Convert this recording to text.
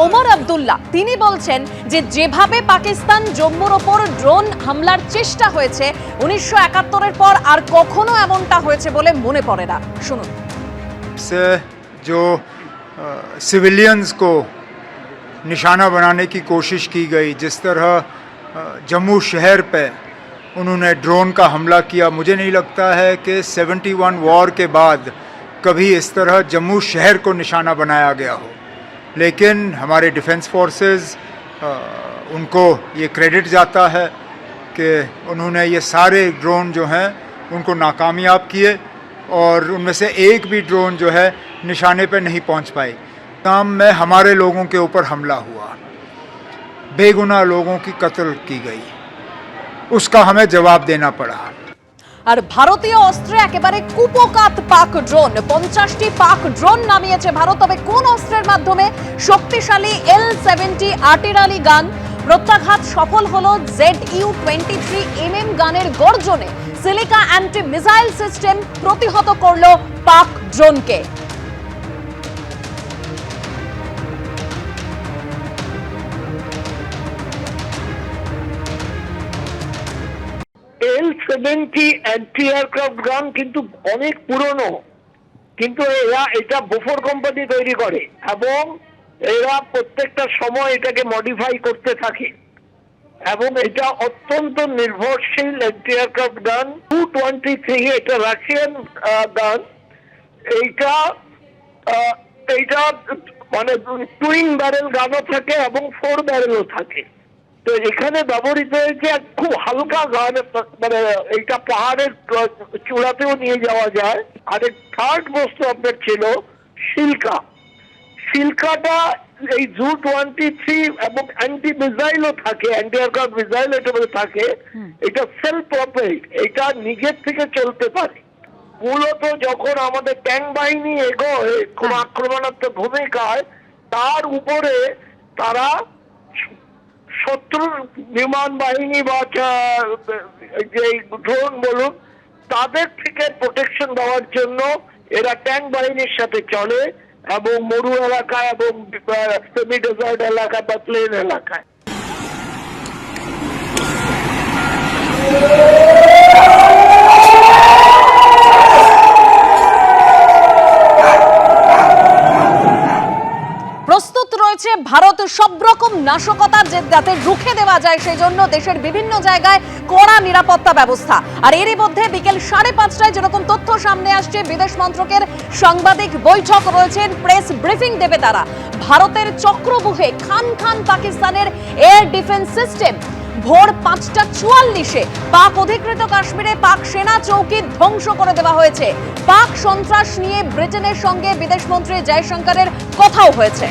ওমর আব্দুল্লাহ তিনি বলছেন যে যেভাবে পাকিস্তান জম্মুর ওপর ড্রোন হামলার চেষ্টা হয়েছে 1971 এর পর আর কখনো এমনটা হয়েছে বলে মনে পড়ে না। শুনুন। जो सिविलियंस को निशाना बनाने की कोशिश की गई, जिस तरह जम्मू शहर पे उन्होंने ड्रोन का हमला किया, मुझे नहीं लगता है कि 71 वॉर के बाद कभी इस तरह जम्मू शहर को निशाना बनाया गया हो। लेकिन हमारे डिफेंस फोर्सेस उनको ये क्रेडिट जाता है कि उन्होंने ये सारे ड्रोन जो हैं उनको नाकामयाब किए और उनमें से एक भी ड्रोन जो है निशाने पे नहीं पहुंच पाई। काम में हमारे लोगों के ऊपर हमला हुआ, बेगुनाह लोगों की कत्ल की गई, उसका हमें जवाब देना पड़ा। আর ভারতীয় অস্ত্রে একেবারে কুপকাত পাক ড্রোন, 50টি পাক ড্রোন নামিয়েছে ভারত। তবে কোন অস্ত্রের মাধ্যমে? শক্তিশালী L-70 আর্টিলারি গান। প্রত্যাঘাত সফল হলো ZU-23 গানের গর্জনে। সিলিকা অ্যান্টি মিসাইল সিস্টেম প্রতিহত করলো পাক ড্রোনকে। L-70 অ্যান্টি এয়ারক্রাফট গান কিন্তু অনেক পুরনো, কিন্তু এটা বোফোর কোম্পানি তৈরি করে এবং এরা প্রত্যেকটা সময় এটাকে মডিফাই করতে থাকে এবং এটা অত্যন্ত নির্ভরশীল অ্যান্টি এয়ারক্রাফট গান। 223 এটা রাশিয়ান গান। এইটা মানে টুইন ব্যারেল গানও থাকে এবং 4 ব্যারেলও থাকে। তো এখানে ব্যবহৃত হয়েছে খুব হালকা গান, মানে এইটা পাহাড়ের চূড়াতেও নিয়ে যাওয়া যায়। আর থার্ড বস্তু আপনার ছিল সিল্কা। সিল্কাটা এই ZU-23 এবং অ্যান্টি মিসাইলও থাকে, অ্যান্টি এয়ারক্রাফট মিসাইল এটা থাকে। এটা সেলফ প্রপেলড, এটা নিজের থেকে চলতে পারে। মূলত যখন আমাদের ট্যাঙ্ক বাহিনী এগোয় কোন আক্রমণাত্মক ভূমিকায়, তার উপরে তারা শত্রুর বিমান বাহিনী বা যে ড্রোন বলুন, তাদের থেকে প্রোটেকশন দেওয়ার জন্য এরা ট্যাঙ্ক বাহিনীর সাথে চলে এবং মরু এলাকায় এবং সেমি ডেজার্ট এলাকায় বা প্লেন এলাকায়। প্রস্তুত রয়েছে ভারত সব রকম নাশকতা যাতে রুখে দেওয়া যায়, সেই জন্য দেশের বিভিন্ন জায়গায় কড়া নিরাপত্তা ব্যবস্থা। আর এরই মধ্যে বিকেল 5:30টায় যেরকম তথ্য সামনে আসছে, বিদেশ মন্ত্রকের সাংবাদিক বৈঠক রয়েছেন, প্রেস ব্রিফিং দেবে তারা। ভারতের চক্রবুহে খান খান পাকিস্তানের এয়ার ডিফেন্স সিস্টেম। ভোর 5:44-এ পাক অধিকৃত কাশ্মীরে পাক সেনা চৌকি ধ্বংস করে দেওয়া হয়েছে। পাক সন্ত্রাস নিয়ে ব্রিটেনের সঙ্গে বিদেশমন্ত্রী জয়শঙ্করের কথাও হয়েছে।